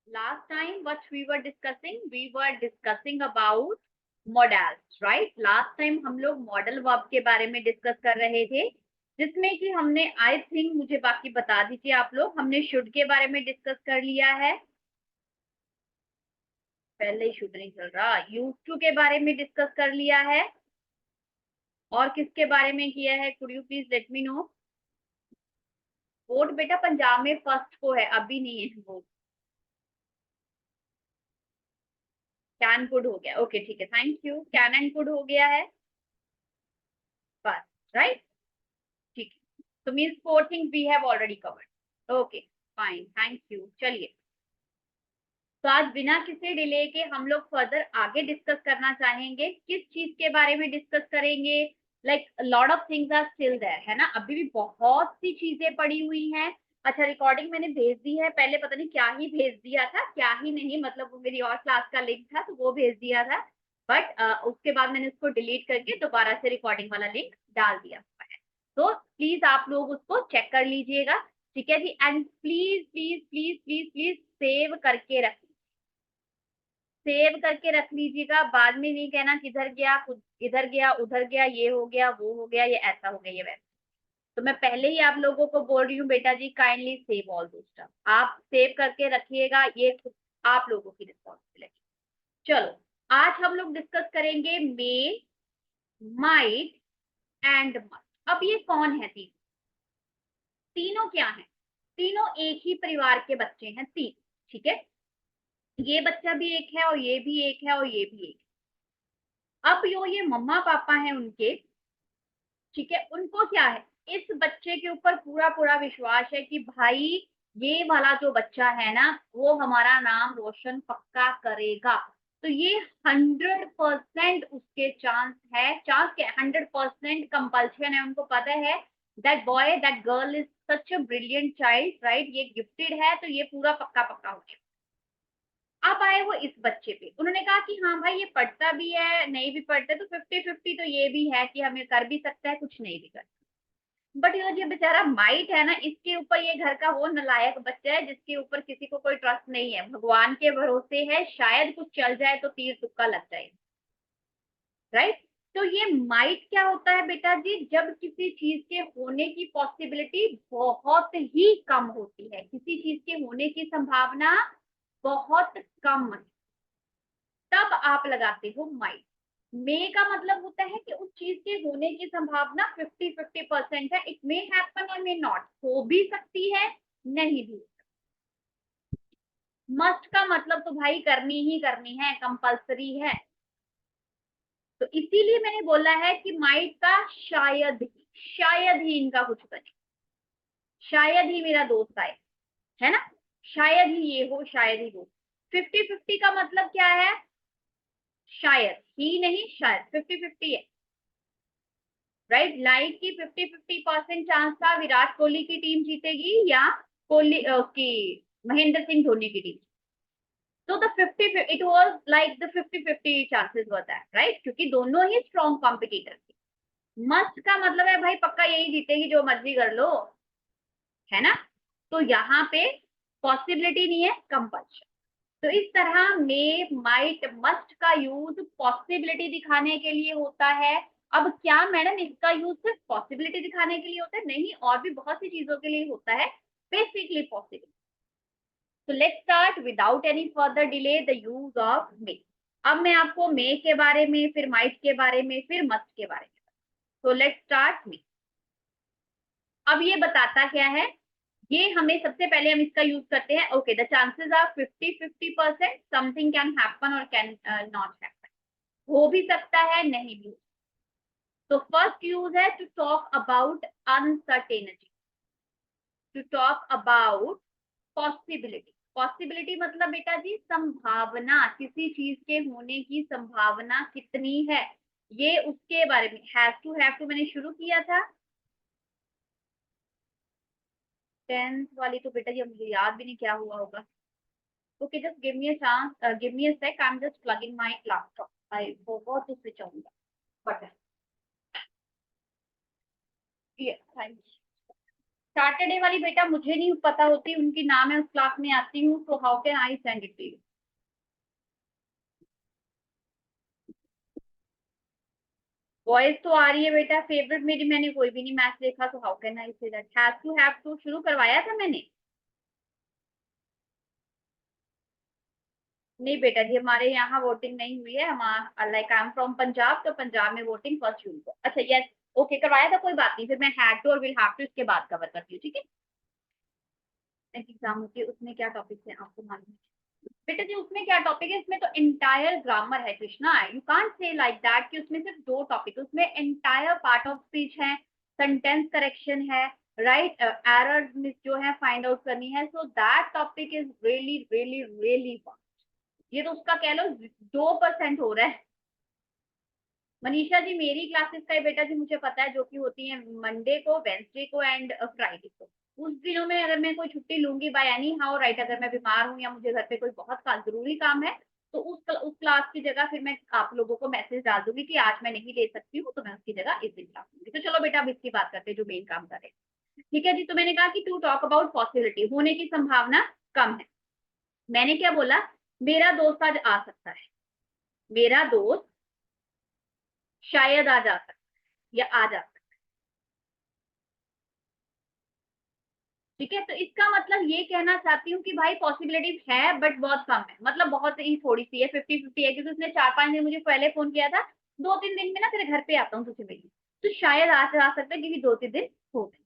last time what we were discussing about modals, right? last time हम लोग modal verb के बारे में डिस्कस कर रहे थे, जिसमें कि हमने आई थिंक, मुझे बाकी बता दीजिए आप लोग, हमने शुड के बारे में डिस्कस कर लिया है, पहले ही शुड नहीं चल रहा, यूज टू के बारे में डिस्कस कर लिया है, और किसके बारे में किया है? Could you please let me know. Vote बेटा पंजाब में फर्स्ट को है, अभी नहीं है वोट। कैन कुड हो गया, ओके ठीक है, thank you. Can and could हो गया है बस, राइट, ठीक है। तो means 4 things we have already covered, okay fine, thank you. चलिए, तो आज बिना किसी डिले के हम लोग फर्दर आगे डिस्कस करना चाहेंगे। किस चीज के बारे में डिस्कस करेंगे? Like lot of things are still there, है ना, अभी भी बहुत सी चीजें पड़ी हुई हैं। अच्छा, रिकॉर्डिंग मैंने भेज दी है, पहले पता नहीं क्या ही भेज दिया था, क्या ही नहीं, मतलब वो मेरी और क्लास का लिंक था तो वो भेज दिया था, बट उसके बाद मैंने उसको डिलीट करके दोबारा से रिकॉर्डिंग वाला लिंक डाल दिया हुआ है। तो प्लीज आप लोग उसको चेक कर लीजिएगा, ठीक है जी। And please please please please please save करके रख, सेव करके रख लीजिएगा, बाद में नहीं कहना किधर गया, इधर गया, उधर गया, ये हो गया, वो हो गया, ये ऐसा हो गया, ये वैसा। तो मैं पहले ही आप लोगों को बोल रही हूँ बेटा जी, काइंडली सेव ऑल दो स्टफ, आप सेव करके रखिएगा, ये खुद आप लोगों की रिस्पॉन्सिबिलिटी। चलो, आज हम लोग डिस्कस करेंगे मे, माइट एंड मस्ट। अब ये कौन है? तीन, तीनों क्या है? तीनों एक ही परिवार के बच्चे हैं, तीन, ठीक है। ये बच्चा भी एक है, और ये भी एक है, और ये भी एक है। अब यो ये मम्मा पापा हैं उनके, ठीक है, उनको क्या है, इस बच्चे के ऊपर पूरा पूरा विश्वास है कि भाई ये वाला जो बच्चा है ना, वो हमारा नाम रोशन पक्का करेगा। तो ये 100% उसके चांस है, चांस के 100% कंपल्शन है, उनको पता है that boy that girl is such a brilliant child, right, ये गिफ्टेड है, तो ये पूरा पक्का पक्का हो गया। अब आए वो इस बच्चे पे, उन्होंने कहा कि हाँ भाई ये पढ़ता भी है, नहीं भी पढ़ता, तो 50-50 तो ये भी है कि हमें कर भी सकता है, कुछ नहीं भी कर। बट ये बेचारा माइट है ना, इसके ऊपर ये घर का वो नालायक बच्चा है जिसके ऊपर किसी को कोई ट्रस्ट नहीं है, भगवान के भरोसे है, शायद कुछ चल जाए तो तीर तुक्का लग जाए, राइट। तो ये माइट क्या होता है बेटा जी? जब किसी चीज के होने की पॉसिबिलिटी बहुत ही कम होती है, किसी चीज के होने की संभावना बहुत कम है, तब आप लगाते हो माइट। मे का मतलब होता है कि उस चीज के होने की संभावना 50-50% है, इट मे हैपन और मे नॉट, हो भी सकती है, नहीं भी। मस्ट का मतलब तो भाई करनी ही करनी है, कंपल्सरी है। तो इसीलिए मैंने बोला है कि माइट का शायद ही इनका कुछ बने, शायद ही मेरा दोस्त आए, है ना, शायद ही ये हो, शायद ही वो। 50-50 का मतलब क्या है? शायद ही नहीं, शायद 50-50 है, राइट। लाइक की 50-50% चांस था विराट कोहली की टीम जीतेगी या कोहली की महेंद्र सिंह धोनी की टीम। तो the 50 it was like the 50-50 chances होता है, राइट, क्योंकि दोनों ही स्ट्रॉन्ग कॉम्पिटिटर थे। मस्ट का मतलब है भाई पक्का यही जीतेगी, जो मर्जी कर लो, है ना। तो यहाँ पे पॉसिबिलिटी नहीं है, कंपल्शन। तो इस तरह मे, माइट, मस्ट का यूज पॉसिबिलिटी दिखाने के लिए होता है। अब क्या मैडम इसका यूज सिर्फ पॉसिबिलिटी दिखाने के लिए होता है? नहीं, और भी बहुत सी चीजों के लिए होता है, बेसिकली पॉसिबल। तो let's start without any further delay the use of May. अब मैं आपको मे के बारे में, फिर माइट के बारे में, फिर मस्ट के बारे में, तो लेट्स स्टार्ट मे। अब ये बताता क्या है? ये हमें सबसे पहले हम इसका यूज करते हैं, okay, the chances are 50-50%, something can happen और कैन नॉट हैपन, हो भी सकता है, नहीं भी। तो फर्स्ट यूज है to talk about uncertainty, to talk about possibility. Possibility मतलब बेटा जी संभावना, किसी चीज के होने की संभावना कितनी है, ये उसके बारे में। हैव टू मैंने शुरू किया था, 10th वाली तो बेटा जी मुझे याद भी नहीं क्या हुआ होगा। Okay, just give me a chance. Give me a sec. I'm just plugging my laptop. I forgot to switch on the button. Yeah, thanks. Saturday वाली बेटा मुझे नहीं पता होती, उनकी नाम है, उस क्लास में आती हूँ, तो how can I send it to you? Voice तो आ रही है बेटा, फेवरेट मेरी, मैंने कोई भी नहीं मैच देखा, तो how can I say that? Have to शुरू करवाया था मैंने? नहीं बेटा जी, हमारे यहाँ वोटिंग नहीं हुई है, हम like I am from Punjab, तो पंजाब में वोटिंग 1 जून को। अच्छा यस, ओके करवाया था, कोई बात नहीं, फिर मैं हैड टू और विल हैव टू इसके बाद कवर करती हूँ, ठीक है? एग्जाम होती है, उसमें क्या टॉपिक है आपको मालूम है? बेटा जी उसमें क्या टॉपिक है, इसमें तो एंटायर ग्रामर है Krishna, you can't say like that कि उसमें सिर्फ 2 टॉपिक, उसमें एंटायर पार्ट ऑफ स्पीच है, सेंटेंस करेक्शन है, राइट, एरर जो है फाइंड आउट करनी है, so that topic is really really really, ये तो उसका कह लो 2% हो रहा है। मनीषा जी मेरी क्लासेस का है बेटा जी, मुझे पता है, जो कि होती है मंडे को, वेंसडे को एंड फ्राइडे को। उस दिनों में अगर मैं कोई छुट्टी लूंगी बाय एनी हाउ, राइट, अगर मैं बीमार हूँ या मुझे घर पे कोई बहुत जरूरी काम है, तो उस क्लास की जगह फिर मैं आप लोगों को मैसेज डाल दूंगी कि आज मैं नहीं ले सकती हूँ, तो मैं उसकी जगह इस दिन क्लास लूंगी। तो चलो बेटा अब इसकी बात करते हैं, जो मेन काम करे। ठीक है जी, तो मैंने कहा कि टू टॉक अबाउट पॉसिबिलिटी, होने की संभावना कम है। मैंने क्या बोला? मेरा दोस्त आज आ सकता है, मेरा दोस्त शायद आ जा सकता है या आ जा सकता है। ठीक है, तो इसका मतलब ये कहना चाहती हूँ कि भाई पॉसिबिलिटी है बट बहुत कम है, मतलब बहुत ही थोड़ी सी है, 50-50 है, क्योंकि उसने 4-5 दिन मुझे पहले फोन किया था, 2-3 दिन में ना तेरे घर पे आता हूँ तुझे मिलने, तो शायद आज आ सकता है क्योंकि 2-3 दिन हो गए।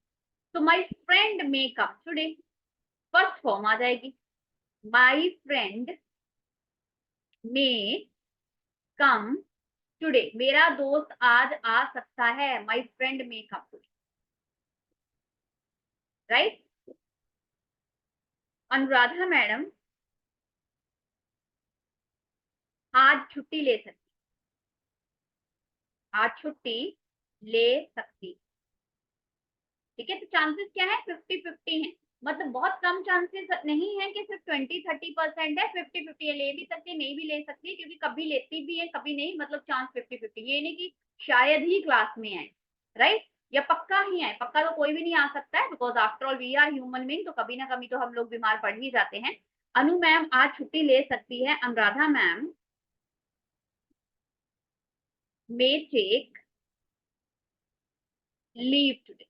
तो my friend may come today, first form आ जाएगी, my friend may come today, मेरा दोस्त आज आ सकता है, माई friend may come today, right. Anuradha madam आज छुट्टी ले सकती, आज छुट्टी ले सकती। ठीक है, तो चांसेस क्या है? 50-50 है, मतलब बहुत कम चांसेस नहीं है कि सिर्फ 20-30% है, 50-50 है, ले भी सकती नहीं भी ले सकती, क्योंकि कभी लेती भी है कभी नहीं, मतलब चांस 50-50, ये नहीं कि शायद ही क्लास में आए, राइट, या पक्का ही आए, पक्का तो कोई भी नहीं आ सकता है, because after all we are human being, तो कभी ना कभी तो हम लोग बीमार पड़ ही जाते हैं। अनु मैम आज छुट्टी ले सकती है, Anuradha ma'am may take leave today.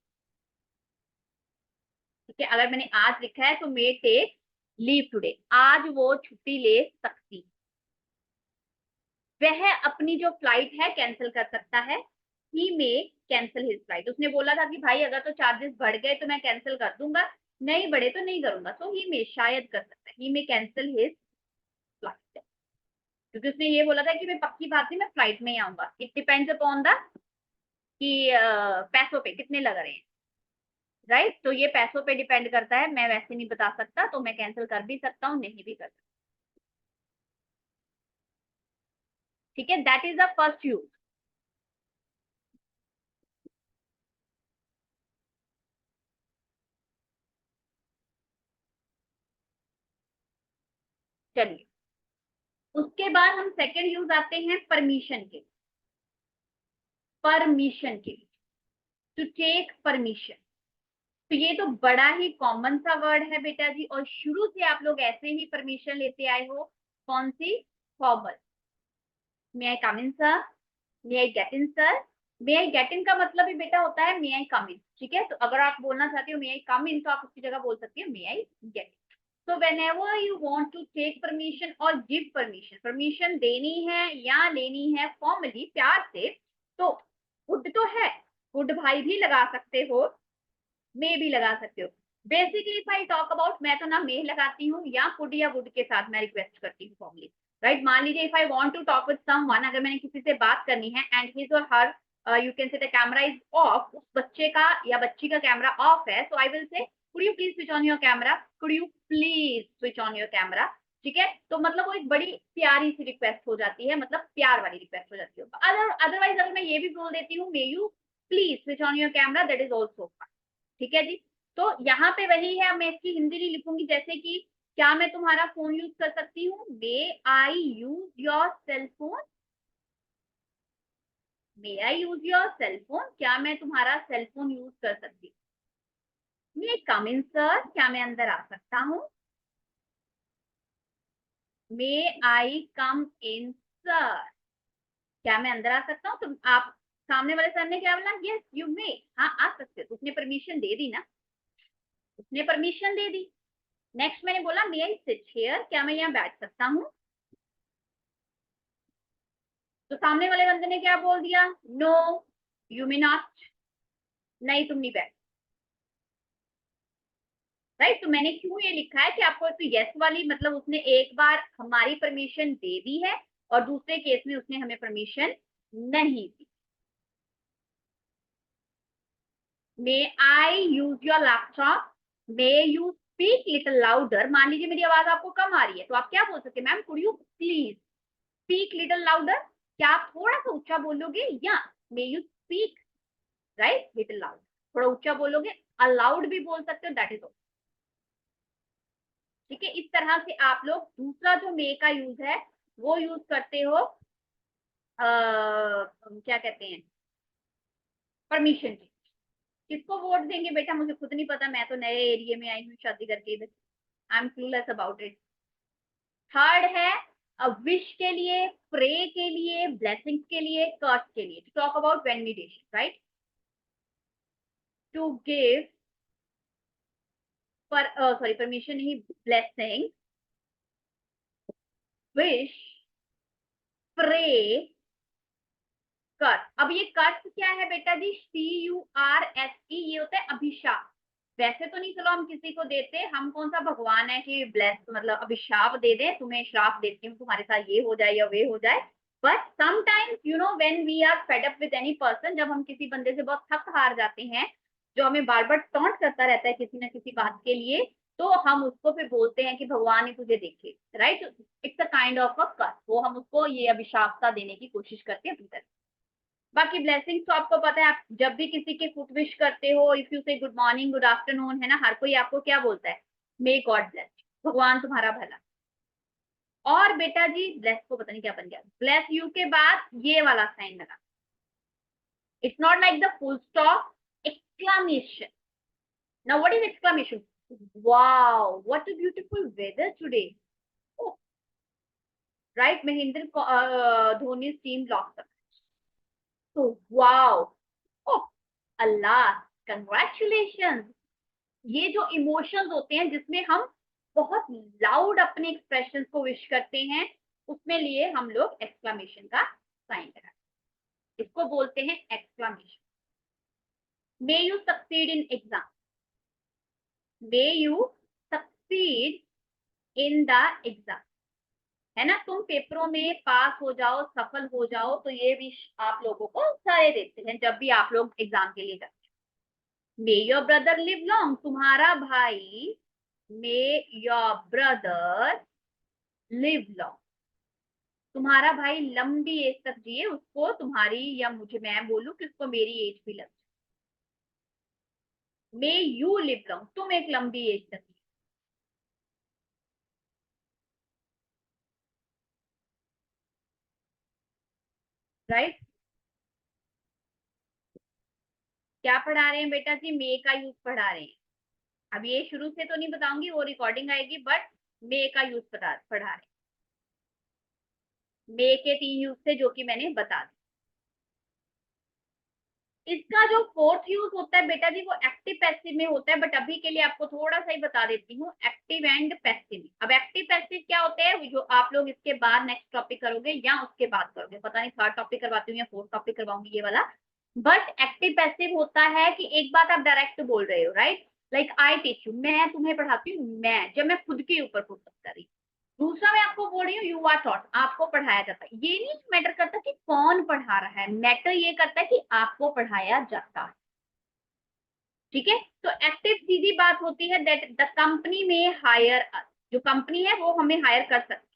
ठीक है, अगर मैंने आज लिखा है तो मे टेक लीव टुडे, आज वो छुट्टी ले सकती, वह अपनी जो फ्लाइट है कैंसिल कर सकता है, ही मे कैंसिल हिज फ्लाइट, उसने बोला था कि भाई अगर तो चार्जेस बढ़ गए तो मैं कैंसिल कर दूंगा, नहीं बढ़े तो नहीं करूंगा, सो ही मे शायद कर सकता है, ही मे कैंसिल हिज फ्लाइट, क्योंकि उसने ये बोला था कि मैं पक्की बात नहीं, मैं फ्लाइट में ही आऊंगा, इट डिपेंड्स अपॉन द कि पैसों पे कितने लग रहे हैं, राइट, तो ये पैसों पे डिपेंड करता है, मैं वैसे नहीं बता सकता, तो मैं कैंसिल कर भी सकता हूँ, नहीं भी कर सकता। ठीक है, that is the first use. चलिए, उसके बाद हम सेकेंड यूज आते हैं परमिशन के, परमिशन के, टू टेक परमिशन, तो ये तो बड़ा ही कॉमन सा वर्ड है बेटा जी, और शुरू से आप लोग ऐसे ही परमिशन लेते आए हो, कौन सी? Formal, may I come in sir, may I get in sir, may I get in का मतलब ही बेटा होता है मे आई कम इन, ठीक है, तो अगर आप बोलना चाहते हो मे आई कम इन, तो आप उसकी जगह बोल सकते हो may I get. So whenever you want to take permission or give permission, permission देनी है या लेनी है फॉर्मली प्यार से, तो वुड तो है, वुड भाई भी लगा सकते हो, मे भी लगा सकते हो। Basically if I talk about, मैं तो ना मे लगाती हूँ या कुड या वुड के साथ मैं रिक्वेस्ट करती हूँ फॉर्मली, राइट। मान लीजिए if I want to talk with someone, अगर मैंने किसी से बात करनी है एंड हिज और her you can say the camera is off, उस बच्चे का या बच्ची का कैमरा ऑफ है, so I will say could you please switch on your camera, could you please switch on your camera. ठीक है, तो मतलब वो एक बड़ी प्यारी सी रिक्वेस्ट हो जाती है, मतलब प्यार वाली रिक्वेस्ट हो जाती है। अदरवाइज अगर मैं ये भी बोल देती हूँ may you please switch on your camera, that is also. ठीक है जी, तो यहाँ पे वही है, मैं इसकी हिंदी नहीं लिखूंगी, जैसे कि क्या मैं तुम्हारा फोन यूज कर सकती हूँ, may I use your cell phone, may I use your cell phone, क्या मैं तुम्हारा सेल फोन यूज कर सकती हूँ, मे कम इन सर, क्या मैं अंदर आ सकता हूँ? May I come in sir, क्या मैं अंदर आ सकता हूँ? तो आप सामने वाले सर ने क्या बोला? यस यू मे, हाँ आ सकते हो। उसने परमिशन दे दी ना, उसने परमिशन दे दी। नेक्स्ट मैंने बोला मे आई सिट हियर, क्या मैं यहाँ बैठ सकता हूँ? तो सामने वाले बंदे ने क्या बोल दिया? नो यू मे नॉट, नहीं तुम नहीं बैठ। राइट, तो मैंने क्यों ये लिखा है कि आपको तो यस वाली मतलब उसने एक बार हमारी परमिशन दे दी है और दूसरे केस में उसने हमें परमिशन नहीं दी। May I use your laptop, may you speak little louder. मान लीजिए मेरी आवाज आपको कम आ रही है तो आप क्या बोल सकते हैं? Ma'am could you please speak little louder, क्या आप थोड़ा सा ऊंचा बोलोगे? या मे you speak right little loud, थोड़ा ऊंचा बोलोगे। अलाउड भी बोल सकते हो, दैट इज। ठीक है, इस तरह से आप लोग दूसरा जो मे का यूज है वो यूज करते हो क्या कहते हैं, परमिशन की। किसको वोट देंगे बेटा? मुझे खुद नहीं पता, मैं तो नए एरिया में आई हूँ शादी करके इधर। I am clueless about it. Third है विश के लिए, प्रे के लिए, ब्लेसिंग्स के लिए, कर्स के लिए। To talk about benediction, right? To give पर सॉरी परमिशन नहीं, ब्लेसिंग, विश, प्रे, कर। अब ये कर्स क्या है बेटा जी? CURSE, ये होता है अभिशाप। वैसे तो नहीं चलो हम किसी को देते, हम कौन सा भगवान है कि ब्लेस मतलब अभिशाप दे दे, तुम्हें श्राप देती हूँ तुम्हारे साथ ये हो जाए या वे हो जाए। But sometimes you know when we are fed up with any person, जब हम किसी बंदे से बहुत थक हार जाते हैं जो हमें बार बार टॉन्ट करता रहता है किसी ना किसी बात के लिए, तो हम उसको फिर बोलते हैं कि भगवान ही तुझे देखे, right? It's a kind of a curse, वो हम उसको ये अभिशाप सा देने की कोशिश करते हैं अपनी तरफ। बाकी ब्लेसिंग्स तो आपको पता है, आप जब भी किसी के फुट विश करते हो, इफ यू से गुड मॉर्निंग गुड आफ्टरनून, है ना, हर कोई आपको क्या बोलता है? मे गॉड ब्लेस, भगवान तुम्हारा भला। और बेटा जी ब्लेस को पता नहीं क्या बन गया, ब्लेस यू के बाद ये वाला साइन लगा। It's not like the full stop, exclamation. Now what is exclamation? Wow what a beautiful weather today, right? Mahendra Dhoni team lock, तो वाओ, ओह अल्लाह, कंग्रेचुलेशन। ये जो इमोशंस होते हैं जिसमें हम बहुत लाउड अपने एक्सप्रेशन को विश करते हैं, उसमें लिए हम लोग एक्सक्लेमेशन का साइन लगाते हैं, इसको बोलते हैं exclamation. May you succeed in exam, may you succeed in the exam, है ना? तुम पेपरों में पास हो जाओ, सफल हो जाओ, तो ये विश आप लोगों को सारे देते हैं जब भी आप लोग एग्जाम के लिए जाते हैं। मे योर ब्रदर लिव लॉन्ग, तुम्हारा भाई, मे योर ब्रदर लिव लॉन्ग, तुम्हारा भाई लंबी एज तक जिए, उसको तुम्हारी या मुझे मैं बोलूं कि उसको मेरी एज भी लग। मे यू लिव लॉन्ग, तुम एक लंबी एज तक जिए, राइट? क्या पढ़ा रहे हैं बेटा जी? मे का यूज पढ़ा रहे हैं। अब ये शुरू से तो नहीं बताऊंगी, वो रिकॉर्डिंग आएगी, बट मे का यूज पढ़ा रहे हैं। मे के 3 यूज थे जो कि मैंने बता दी। इसका जो फोर्थ यूज होता है बेटा जी वो एक्टिव पैसिव में होता है, बट अभी के लिए आपको थोड़ा सा ही बता देती हूँ एक्टिव एंड पैसिव में। अब एक्टिव पैसिव क्या होते हैं जो आप लोग इसके बाद नेक्स्ट टॉपिक करोगे या उसके बाद करोगे, पता नहीं थर्ड टॉपिक करवाती हूँ या फोर्थ टॉपिक करवाऊंगी ये वाला। बट एक्टिव पैसिव होता है कि एक बात आप डायरेक्ट बोल रहे हो, right? Like I teach you, मैं तुम्हें पढ़ाती हूँ, मैं जब मैं खुद के ऊपर फोकस कर रही हूँ। दूसरा मैं आपको बोल रही हूँ यू आर टॉट, आपको पढ़ाया जाता है। ये नहीं मैटर करता कि कौन पढ़ा रहा है, मैटर ये करता है कि आपको पढ़ाया जाता है। ठीक है, तो एक्टिव सीधी बात होती है दैट द कंपनी में हायर अस, जो कंपनी है वो हमें हायर कर सकती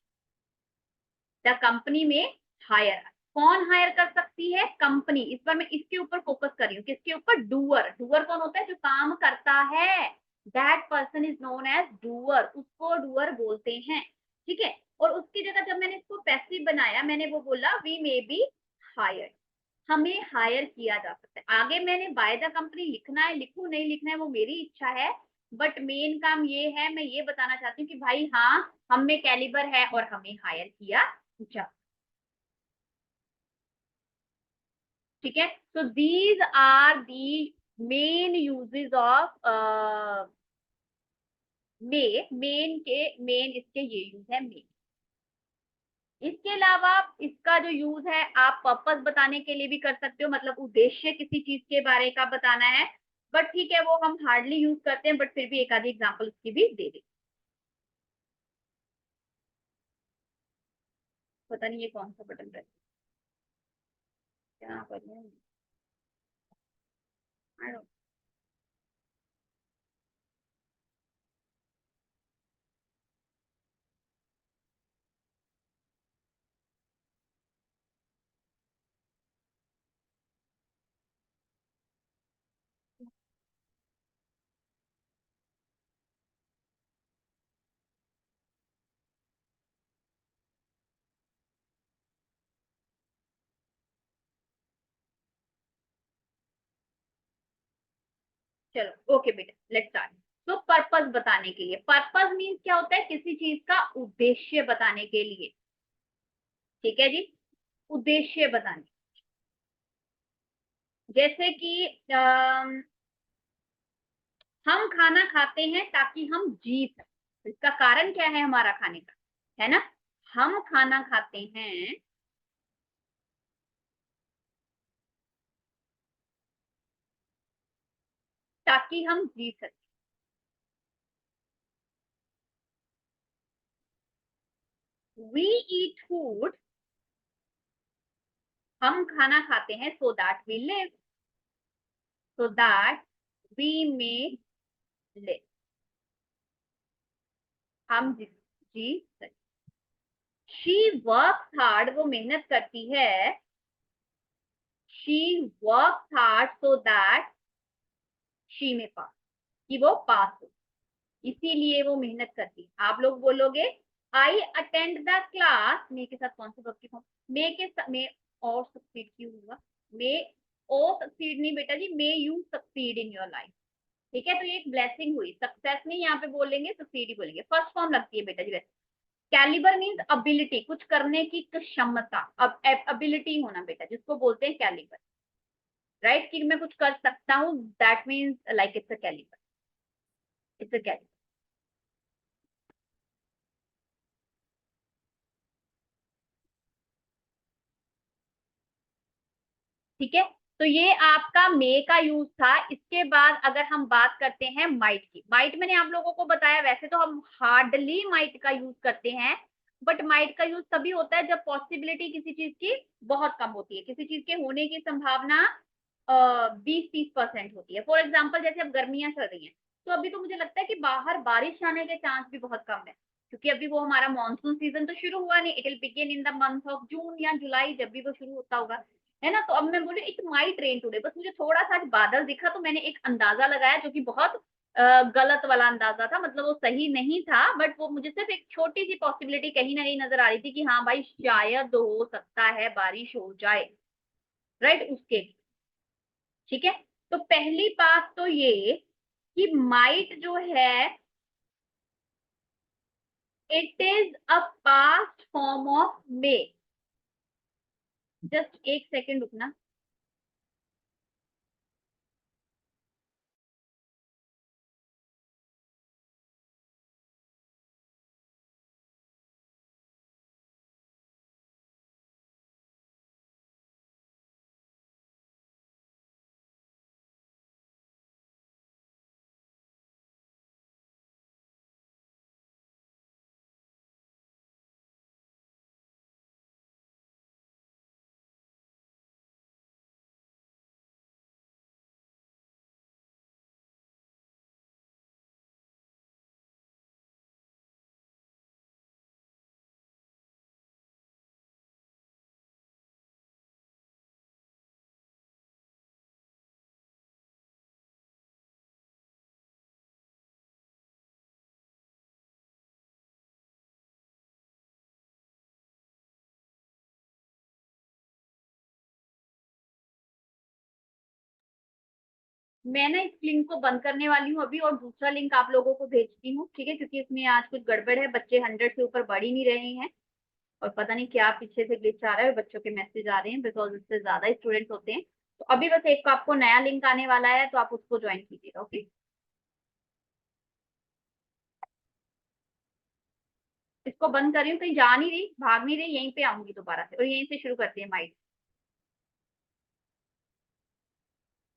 है। द कंपनी में हायर अस, कौन हायर कर सकती है? कंपनी। इस बार मैं इसके ऊपर फोकस कर रही हूँ, किसके ऊपर? डूअर। डूअर कौन होता है? जो काम करता है, that person is known as doer, उसको डूअर बोलते हैं। ठीक है, और उसकी जगह जब मैंने इसको पैसिव बनाया, मैंने वो बोला वी मे बी हायर्ड, हमें हायर किया जा सकता है। आगे मैंने बाय द कंपनी लिखना है, लिखू नहीं लिखना है वो मेरी इच्छा है, बट मेन काम ये है, मैं ये बताना चाहती हूँ कि भाई हाँ, हम में कैलिबर है और हमें हायर किया जा। ठीक है, so these are the main uses of main इसके ये यूज है मेन। इसके अलावा इसका जो यूज है आप पर्पस बताने के लिए भी कर सकते हो, मतलब उद्देश्य किसी चीज के बारे का बताना है, बट ठीक है वो हम हार्डली यूज करते हैं, बट फिर भी एक आधी एग्जांपल उसकी भी दे दे। पता नहीं ये कौन सा बटन है, क्या करूं। I don't- चलो ओके बेटा, लेट्स स्टार्ट। तो पर्पस बताने के लिए, पर्पस मीन्स क्या होता है, किसी चीज का उद्देश्य बताने के लिए। ठीक है जी, उद्देश्य बताने, जैसे कि हम खाना खाते हैं ताकि हम जी सकें। इसका कारण क्या है हमारा खाने का, है ना, हम खाना खाते हैं ताकि हम जी सकें। वी ईट फूड, हम खाना खाते हैं so that we live, so that we may live, हम जी सकें। शी वर्क हार्ड, वो मेहनत करती है, she work hard so that she में पास, कि वो पास हो, इसीलिए वो मेहनत करती है। आप लोग बोलोगे आई अटेंड द क्लास, मे के साथ कौन सा वर्ब की फॉर्म, मे के साथ मे और सक्सीड क्यों हुआ, मे ओ सक्सीड नहीं बेटा जी, may you succeed in your life. ठीक है, तो ये एक ब्लेसिंग हुई, सक्सेस नहीं यहाँ पे बोलेंगे, सक्सीड ही बोलेंगे, फर्स्ट फॉर्म लगती है बेटा जी वैसे। कैलिबर मीन्स अबिलिटी, कुछ करने की क्षमता, अब एबिलिटी होना बेटा, जिसको बोलते हैं कैलिबर। राइट, कि मैं कुछ कर सकता हूँ, that means like it's a calibre, it's a calibre. ठीक है, तो ये आपका मे का यूज था। इसके बाद अगर हम बात करते हैं माइट की, माइट मैंने आप लोगों को बताया, वैसे तो हम हार्डली माइट का यूज करते हैं, बट माइट का यूज तभी होता है जब पॉसिबिलिटी किसी चीज की बहुत कम होती है, किसी चीज के होने की संभावना 20-30% होती है। फॉर एग्जाम्पल जैसे अब गर्मियां चल रही हैं, तो अभी तो मुझे लगता है कि बाहर बारिश आने के चांस भी बहुत कम है, क्योंकि अभी वो हमारा मानसून सीजन तो शुरू हुआ नहीं, it will begin in the month of June या जुलाई, जब भी वो शुरू होता होगा, है ना। तो अब मैं बोली इट माइट रेन टुडे, बस मुझे थोड़ा सा आज बादल दिखा तो मैंने एक अंदाजा लगाया, जो कि बहुत गलत वाला अंदाजा था, मतलब वो सही नहीं था, बट वो मुझे सिर्फ एक छोटी सी पॉसिबिलिटी कहीं ना कहीं नजर आ रही थी कि हाँ भाई शायद हो सकता है बारिश हो जाए, राइट उसके। ठीक है, तो पहली बात तो ये कि माइट जो है, it is a past form of May. Just एक सेकेंड रुकना। मैं ना इस लिंक को बंद करने वाली हूँ अभी और दूसरा लिंक आप लोगों को भेजती हूँ, ठीक है, क्योंकि इसमें आज कुछ गड़बड़ है, बच्चे 100 से ऊपर बढ़ ही नहीं रहे हैं और पता नहीं क्या पीछे से ग्लिच आ रहा है, बच्चों के मैसेज आ रहे हैं बिकॉज इससे ज्यादा स्टूडेंट्स होते हैं। तो अभी बस एक को आपको नया लिंक आने वाला है तो आप उसको ज्वाइन कीजिएगा। ओके, इसको बंद कर रही हूँ, कहीं जा नहीं रही, भाग नहीं रही, यहीं पे आऊंगी दोबारा से और यहीं से शुरू करते हैं माइट।